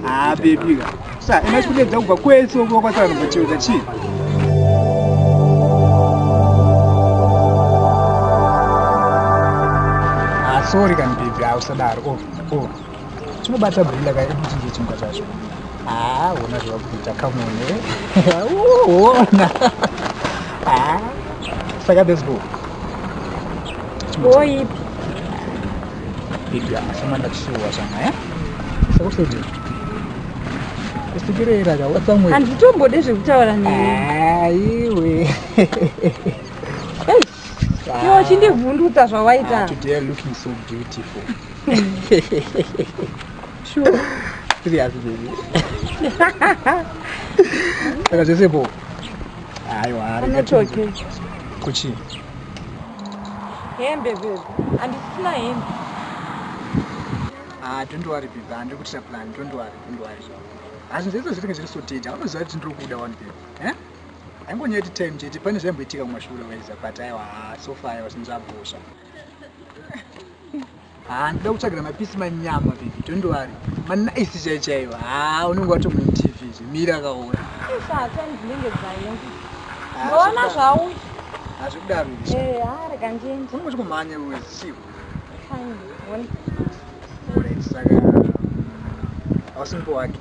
Ah baby. Sasa inashukudedza kubva kwese ukwakasana kuchiuza chii? Sorry kan baby, ausadaro. Oh. Chinobata bhurila kai kuti chingwa chacho. Una zvakuita kamone. Ona. Saka let's go. Boy. Baby, samanda chisuwa sana, eh? Sakusodi. Kusikirira kwa samwe. Anditombode zvekutaura newe. Iwe. Yo chindivhundutsa zvawaita. Today you're looking so beautiful. Sure. Serious baby. Saka zvesebo. Aiwa, Anotoke. Kuchi. Hembe baby. Andisina hembe. Don't worry baby, andikutira plan, don't worry. Asi ndizvo zvinenge zviri so tete, unoziva kuti ndiri kuda one baby. Angonyeti time chete pane zvamboitika kumashura waiza but aiwa so far zvinzvabhosha. Ndida kutsvagira mapisi manyama baby, don't worry. Manaisi chaichaiwo. Unenge wato mu TV zvimira kaona. Isatha ndinenge dzayengu. Ndona zvau. Hazvikudaro izvi. Rega ndiende. Unenge uchikumhanya wewe siku. Fine. Alright, saka ausimbo wake.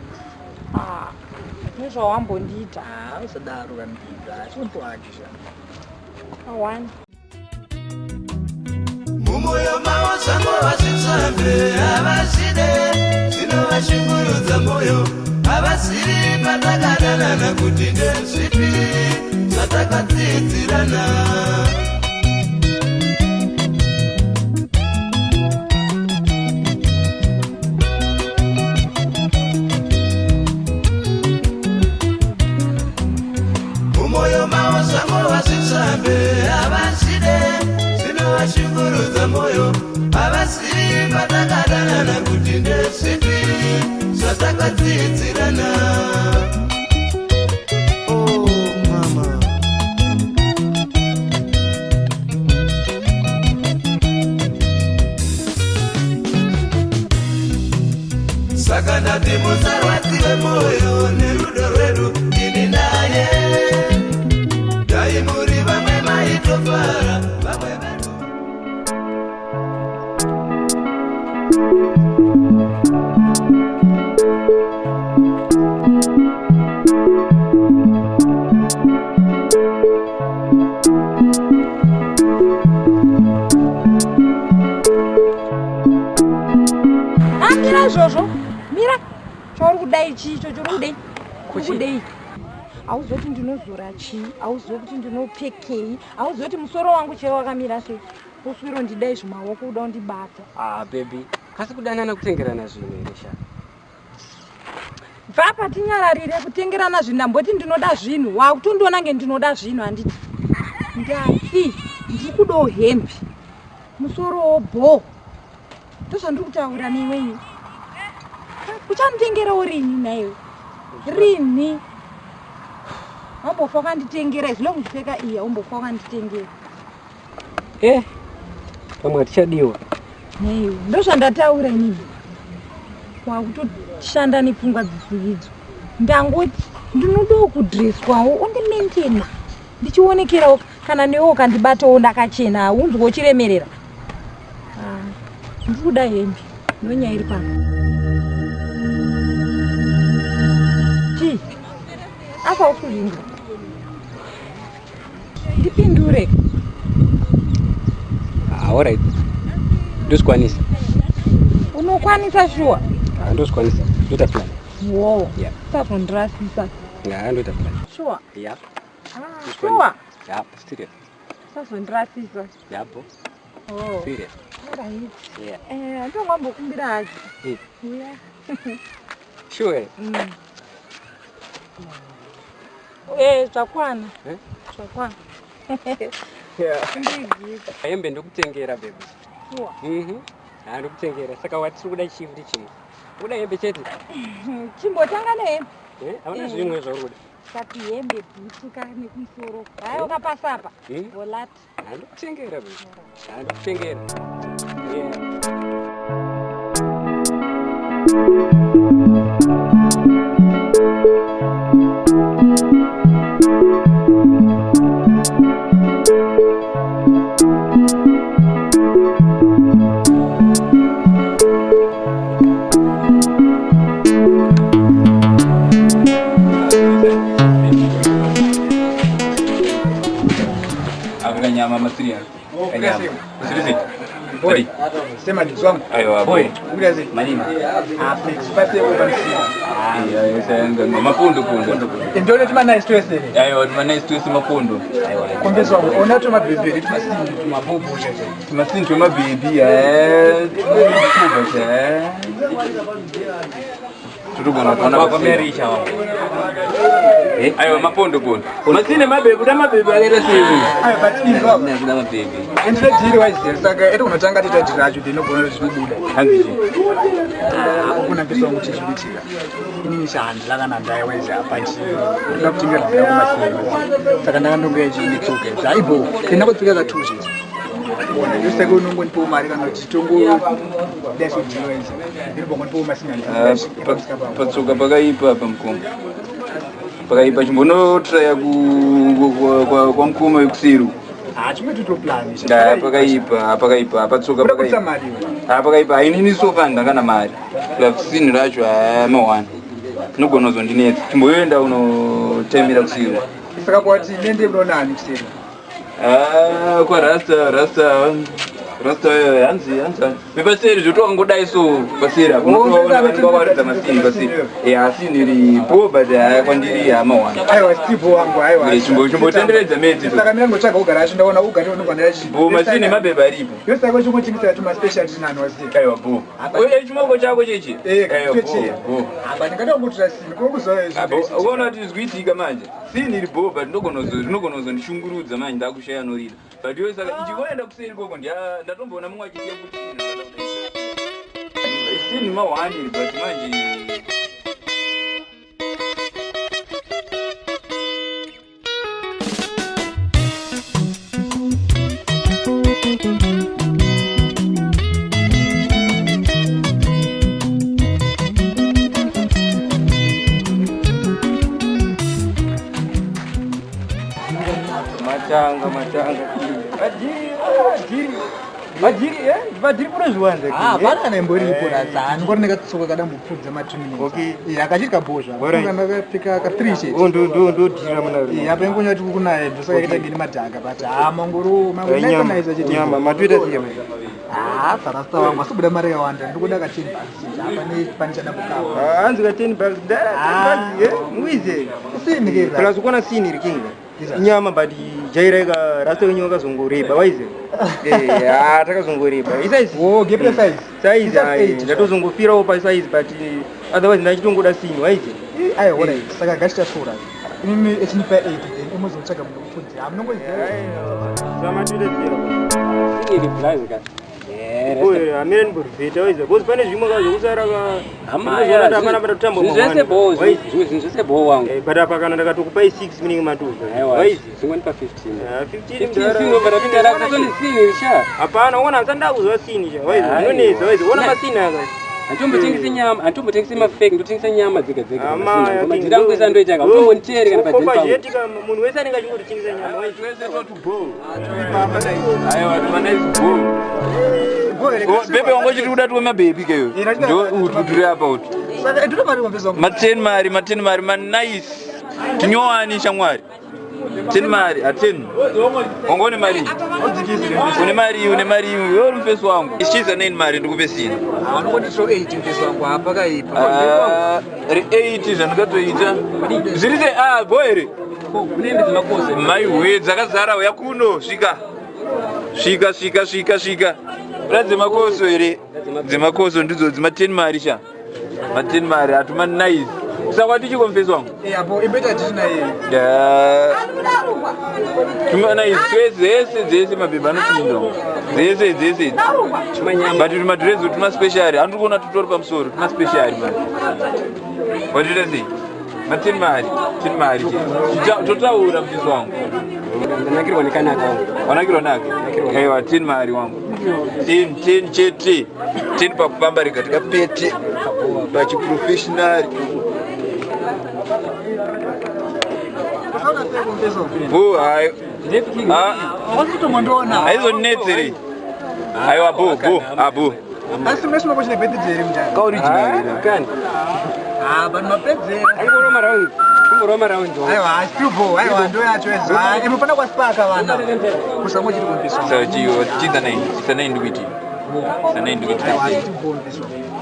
Nezvawambondiita. Usadaro kandiita. Simbo wake sha. Awani. Mumoyo mawo sango vasinsambe avaside zvinovashungurudza moyo avasiri patakadanana kuti ndezvipi zvatakadzidzirana. Mumoyo mawo sango vasinsambe avaside zvinovashungurudza moyo avasiri patakadanana kuti ndezvipi zvatakadzidzirana. Oh mama, saka ndati musarwadzire moyo nerudo rwedu ini naye. Dai muri vamwe maitofara vamwe vedu. Mira izvozvo. Mira. Chauri kudai chicho chori kudai. Kudai. Auzoti ndinozora chii, auzoti kuti ndinopfekei, auzoti musoro wangu chero wakamira sei. Uswiro ndidai zvimaoko kuda kundibata. Baby, kasi kudanana kutengerana zvinhu here sha. Bva patinyararire kutengerana zvinhu ndamboti ndinoda zvinhu. Wakutondiona ndinoda zvinhu handiti. Ndati ndiri kudawo hembe. Musoro wobho. Ndozvandiri kutaura newe. Uchanditengerawo rini naiwe? Rini? Wambofa wakanditengera izvi lokupfeka iya wambofa wakanditengera. Pamwe tichadiwa. Naiwe ndozvandataura inini. Wakutoshanda nepfungwa dzisiridzo. Ndangoti ndinodawo kudreswawo undimaintaina. Ndichionekerawo kana newo kandibatawo ndakachena unzwo chiremerera. Ndikuda hembe. Nonyaya iri pano. Chi? Apa ukuzvinga? Ndipindure. Alright. Ndozikwanisa. Unokwanisa shuwa? Ndozikwanisa. Ndoita plan. Wow. Yeah. Sasa ndirasisa. Ndoita plan. Sure. Yeah. Sure. Yeah, serious. Sasa ndirasisa. Yeah, bo. Oh. Serious. Alright. Yeah. Ndongwambokumbira hacho. Yeah. Sure. Zvakwana. Zvakwana. Yeah. Hembe ndokutengera baby. Sure. Ndokutengera. Saka watiri kuda chifti chimwe. Uda hembe chete. Chimbotanga nehembe. Hauna zvimwe zvauri. Kati hembe bhutuka nekumusoro. Hayi wakapasa apa. Volati. Ndokutengera baby. Ndokutengera. Yeah. Nyama masria. Nyama. Masri. Boy. Sema ni zwangu. Aiwa boy. Urazi. Malima. Sipate ubanisi. Iyo senga mapundo pundo. Ndio tuma nice stress ile. Aiwa tuma nice stress mapundo. Aiwa. Kumbe zwangu ona tuma bebeli tuma sini tuma bobo jeje. Tuma sini tuma baby Tutugona kwa merisha wangu. Aiwa mapondo kuno. Masine mabebu da mabebu aleta sivi. Aiwa batizo. Nda mabebu. Endile jiri wise saka eto unatanga tita rajo dinogonera zvinobuda. Hanziji. Kuna pesa wangu chichibitika. Ini shandla kana ndai wise apati. Ndakutinga ndau masine. Saka ndakandonge chinditsuke. Zvaibo. Kena kutsika ka 2 chete. Bona yose kunongoni po mari kana chitongo deso jiwese. Ndibongo po masine. Patsuka pakaipa pamkongo. Pakaipa chimbono traya kwa mkoma wekusiru. Chimwe tutoplanisha. Da pakaipa patsuka pakaipa. Pakaipa inini sopanda kana mari. Lafsini racho mawana. Nogonozo ndineti. Chimboenda unotemera kusiru. Saka kwati nende mronani kusiru. Kwa rasta yanzi. Mipaseri zvotoka ngodai so pasera. Unotowaridza masini pasera. Asini ri boba da kwandiri amawana. Aiwa Steve wangu aiwa. Chimbotenderedza medzi. Saka mina ngotsvaga ugara acho ndaona ugari unogwanira chi. Bo masini mabeba aripo. Yose kwa chimwe chimisa tuma special tinano wasika. Aiwa bo. Oye chimoko chako chechi. Aiwa bo. Aba ndingada kungotura sini kokuzoya izvi. Ukaona kuti zviitika manje. Sini ri boba ndinogonozo ndishungurudza manje ndakushaya norira. But yose saka ichikoenda kuseri koko ndatomboona mumwe achisiya kuti sini mawani but manje Matanga. Majiri pura zviwanza. Bana nembori pura zani ngori nekatsoka kada mbupfudza matuni. Okay. Akachika bozva. Kunga ndakapika ka 3 shades. Ndo dhira muna. Apa ngonya kuti kunaye ndosaka ita ngini madhaka but mangoro naisa chete. Nyama matuita siya. Sarasta wangu asubuda mari yakawanda ndikuda ka 10 bucks. Apa ne panichada kukava. Hanzi ka 10 bucks dara 10 bucks muize. Sini ke. Plus ukona sini rikinga. Nyama badi jaireka rasta wenyewe wakazongoreba waize. Takazongoreba. Isize. Gepe size. Ndatozongofirawo pa size but otherwise ndachitongoda sini waize. Aiwa ora saka gashita sura. Ini echinipa 8 then emozotsvaga mupfudzi. Amunongoziva. Samatuita zira. Sini ri blaze ka. Boy, amen burvita waize. Boss pane zvimwe kazokusara ka. Amaya apana para kutamba mwa. Zvese bo wangu. But apa kana ndakatokupai 6 meaning matuza. Waize. Zvimwe pa 15. 15 sino bara pitara kuzoni sini risha. Apana uona nzanda kuzwa sini cha. Waize. Unoneza waize. Uona masini aka. Antombotengisa nyama, antombotengisa mafake, ndotengisa nyama dzega. Koma ndirangu isa ndoita kana utombontere kana pajeni. Koma jetika munhu wese anenge achingotengisa nyama. Waize wese to bo. Aiwa tuma bo. Bebe wangu chiri kuda tuwe mabebi keyo. Ndo utudure apa uti. Saka ndiro mari ngombezo. Mateni mari man nice. Tinyowani shamwari. 10 mari, 10. Ongone mari. Une mari, wewe mpeso wangu. Ishiza 9 mari ndikupe sina. Anongoti so 8 mpeso wangu hapa kaipa. 8 zvandikatoita. Zvirize boyere. Kunende dzimakose. Mai we dzakazara yakuno svika. Radze makoso ere. Dzemakoso ndidzo dzima 10 mari sha. 10 mari atuma nice. Saka tichiko mpeso wangu. Apo ibeta tina yeye. Tumana izweze mabeba anopinda. Zese. But tuma dress tuma special. Andiri kuona tutori pamusoro tuma special man. What did I say? 10 mari. Totaura mpeso wangu. Ndakirwa nikanaka wangu. Wanakirwa naka. Aiwa 10 mari wangu. 10 chete. 10 pakupamba katika pete. Bachiprofessional. Ayo. Aizo netseri. Ayo abu. Asi mesmo kwa chile beti jeri mjani. Ka original. Kan. Bani mapedzera. Roma round. Aiwa, still aiwa ndo yacho eza. Imepanda kwa spaka wana. Kusamwa chiri kumbiso. Sasa chiyo chitana induiti. Sana induiti.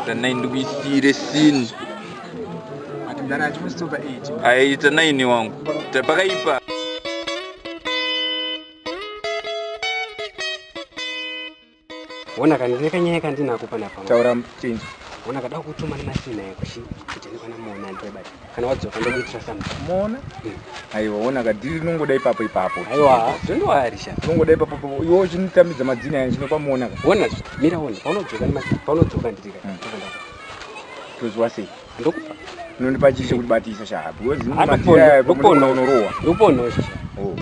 Sana induiti resin. Ati mdana achimustopa 8. Ai it's 9 wangu. Tapakaipa. Ona kandireka nyeka ndinakupa na pamwe. Taura change. Ona kada kutuma nemasina yakushi kuti ndikana muona ndebati. Kana wadzoka ndokuitira something. Muona? Aiwa ona kadiri nongoda ipapo. Aiwa, ndo arisha. Nongoda ipapo. Iwo chinitamidza madzina yangu chinopamuona ka. Ona mira ona paunodzoka nditika. Tozwa sei? Ndokupa. Nondipa chishe kuti batisa shahabu. Wezi Atopona unorowa. Ndopona osha. Oh.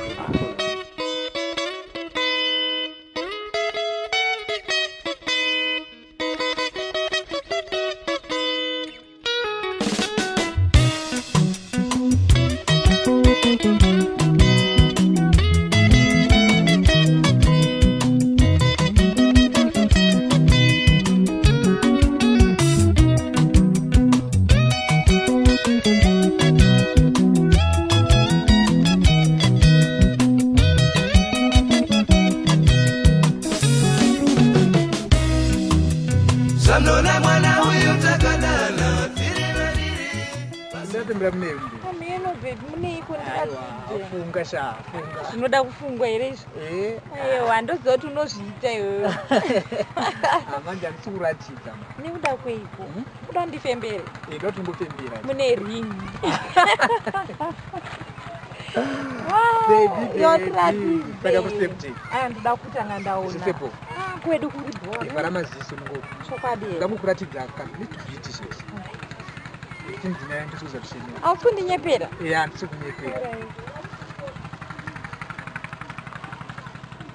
Samnona mwana huyu takadana. Ndati mramne mbi. Ameno baby mune iko ndakadzidze. Funga sha. Zvinoda kufungwa here izvo? Aiwa ndozoti unozviita iwewe. Manje andisikuratidza. Nekuda kweiko? Kuda ndifembere. Ndoti ngofembera. Mune ring. Baby. Saka kusepti. Ndoda kutanga ndaona. Sisepo. Kwedu kuri bhora. Ivara maziso ngo. Chokwadi. Ndakukuratidza kanitubviti zvese. Ndinaya ndisuza kushenya. Aufundinyepera? Ndisikunyepera.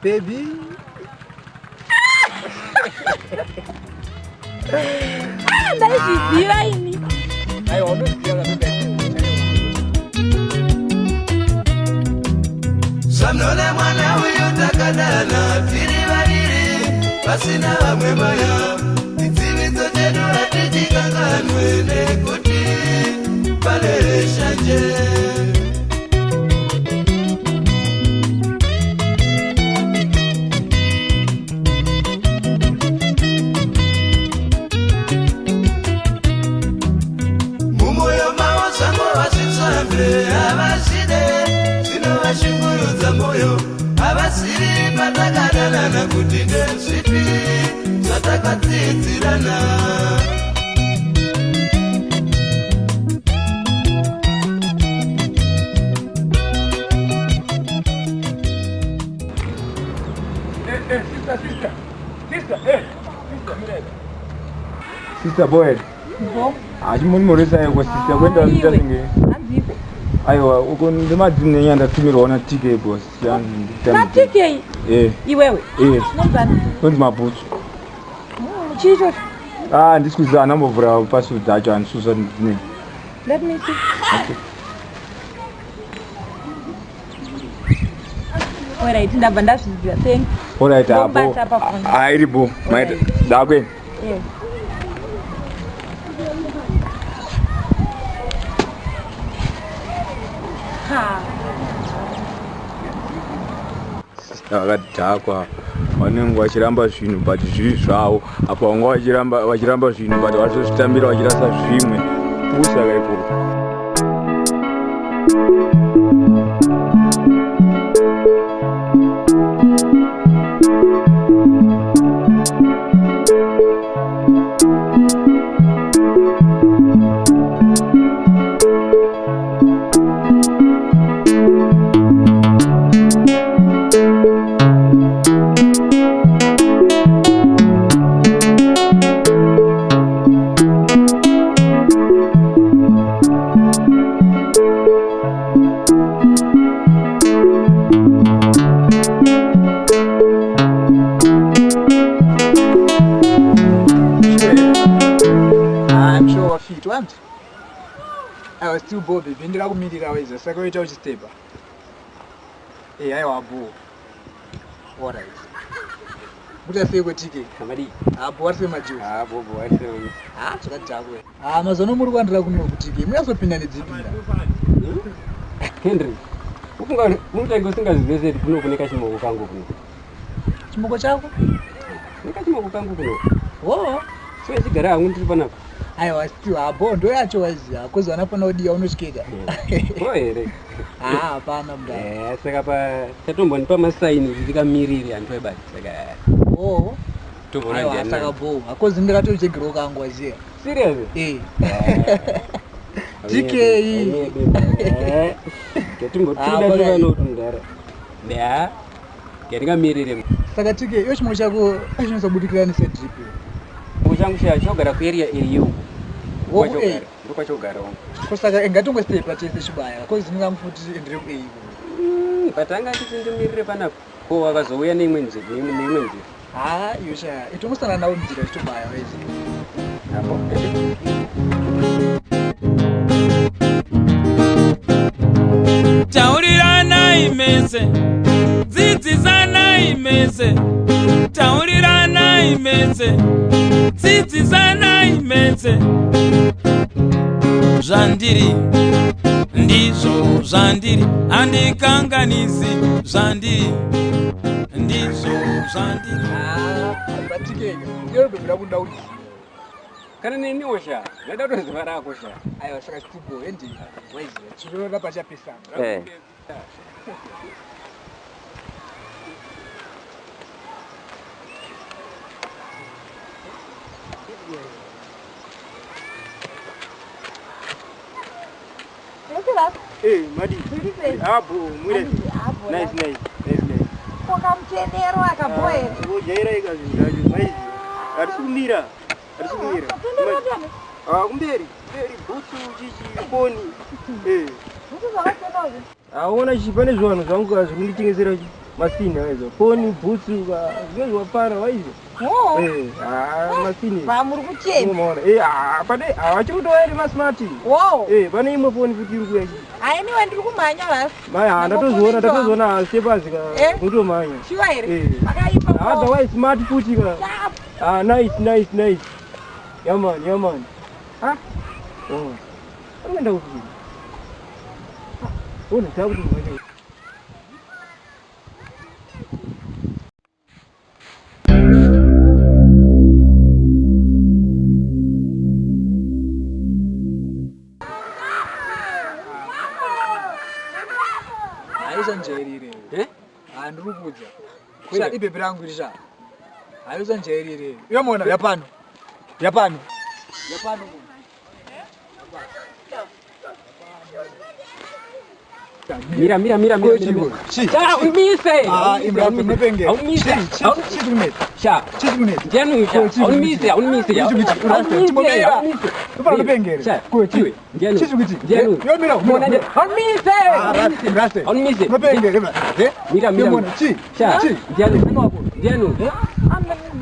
Baby. Ndazviziva ini. Aiwa unoziva Samnona mwana huyu takadana. Tiri vaviri pasina vamwe maya. Idzividzo chedu hatichikanganwe nekuti pane shanje. Mumoyo mavo sango vasitsambe havaside zvinovashungurudza moyo havasiri patakadanana kuti ndezvipi zvatakadzidzirana. Sister boy. Achimoni moresa yako sister kwenda mtasinge. Aiwa uko ndimadzine nyanda tumirwa na TK boss. Na TK? Iwewe? Nonzani? Nonzi mabhutsu. Chicho? Ndisikuziva anambovhura password acho andisusa ndine. Let me see. Okay. Alright, ndabva ndazviziva. Thank you. Alright, apo. Airipo. Dakweni. Yes. Vakadhakwa vanenge vachiramba zvinhu but zviri zvavo apa vanga vachiramba zvinhu but vachizvitambira vachirasa zvimwe pusaka ikoko. I was still Bobby, Bindra Midira is a secretary of state. I was boo. What is? What I say with Tiki? Somebody. I bought him a Jew. Bobo, I say. So that's how I'm a son of one dragon Tiki. We have opinion it's Henry. Mungu singa zeze kuno kunika chimogo kangu kuno. Chimogo chako? Nika chimogo kangu kuno. Oh, so chigara angu ndiri panapa. Aiwa still abondo yacho waziya kuzi vanapana odiya unotyika. Oh here. Hapana mda. Saka pa tatombonipa masaini zvikamirire antu ebati saka. Oh. Tobona ndiye. Aiwa saka bo. Akozi ndikatochegero kangu waziya. Serious? TK. Ketumbotuda vanotundara. Ya. Ndingamirire. Saka TK yo chimo chako achinosa budikirani sedrip. Muchangu chogara kuarea iriyo. Kwachogara. Kusaka engatongo step achese chibaya. Kozi ndingamufuti ndiri ku A. Patanga chitindimirire panapa. Ko wakazouya neimwe nzira. Yosha. Itongosana nawo nzira chibaya wezi. Apo. Taurirana imese, dzidzisana imese, taurirana imese, dzidzisana imese. Zvandiri, ndizvo zvandiri, handikanganisi zvandiri, ndizvo zvandiri. Batikenge, ndiro bebira kundauri. Kana nini osha? Ndada kuziva rako sha. Aiwa saka chitubo endi waizi. Chirora pachapesa. Madi. Abo, nice. Koka mchenero akaboye. Jaira ikazi maizi. Arikumira. Kumberi bhutsu chichi koni. Bhutsu zvakachenozi. Aona chipane zvanhu zvangu zvinonditengesera masini aizo. Koni bhutsu zvinhu zvapara waizo. Masini. Muri kuchena. Unoona. Pade achikutoeri masmart. Wow. Pane imwe foni futi iri kuya. Ainiwe ndiri kumhanya basi. Ndatozoona sepazi ka mutomhanya. Shuwa here. Makaipa. Otherwise smart futi ka. Nice. Yaman. Oh. Unaenda huko. Unataka kutumia. Aisanjerire. Andikukudza. Kuya ipepe rangu risha. Aisanjerire. Uyamona yapano. Mira. Umise. Imra pengenge. Umise. Chitumet. Sha. Chitumet. Janusha. Umise. Upara pengenge. Ko chiwe. Chitumet. Janu. Yo mira. Umise. Umise. Pengenge. Mira. Chi. Sha. Janu.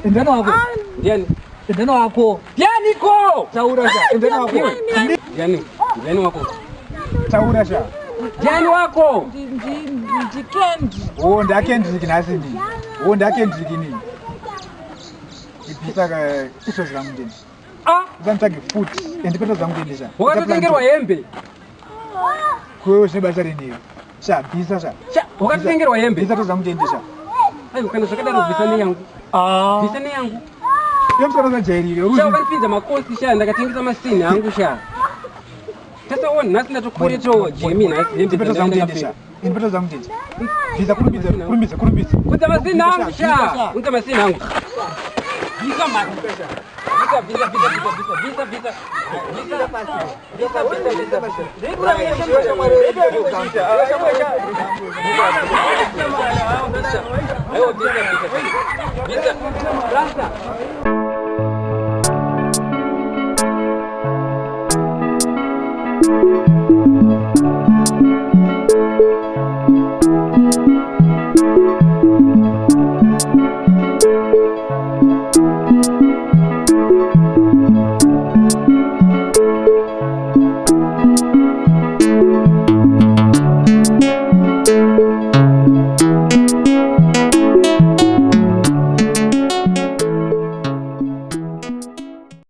Ndano wako. Ndano wako. Janiko. Taura sha. Ndano wako. Janu wako. Taura sha. Jani wako. Ndikendi. Ndakendriki nasi ndini. Ndakendriki nini. Ibisaka iso zvangu ndini. Uzanitsvage futi endipeta zvangu ndini. Wakatotengerwa hembe. Kwewe zvine basa renhiyo. Bhisa sha. Wakatotengerwa hembe. Bhisa tozvangu ndini sha. Aiwa kana zvakadaro bhisa neyangu. Bhisa neyangu. Yamusoro zajairire. Wakapinza makosi sha ndakatengesa masini angu sha. Sasa wewe nasi ndatokureto Jimmy nasi ndipeta zvangu ndini sha. Ndipeta zvangu ndini. Bhisa kurumbidza. Kunza masini angu sha. Kunza masini angu. Bhisa mari. Bhisa.